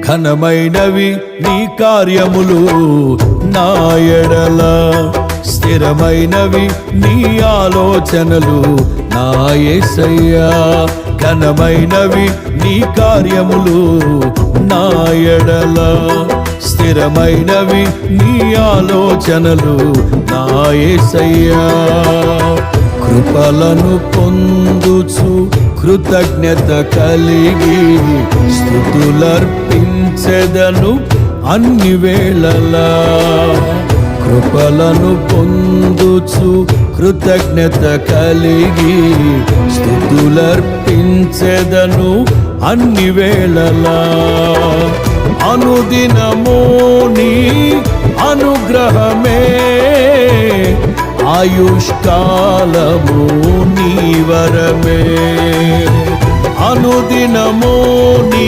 ఘనమైనవి నీ కార్యములు నా ఎడల, స్థిరమైనవి నీ ఆలోచనలు నా యేసయ్యా. ఘనమైనవి నీ కార్యములు నా ఎడల, స్థిరమైనవి నీ ఆలోచనలు నా యేసయ్యా. కృపలను పొందుచు కృతజ్ఞత కలిగి స్తుతులర్పించెదను అన్ని వేళలా. కృపలను పొందుచు కృతజ్ఞత కలిగి స్తుతులర్పించెదను అన్ని వేళలా. అనుదినము నీ అనుగ్రహమే, ఆయుష్కాలము నీ వరమే. అనుదినము నీ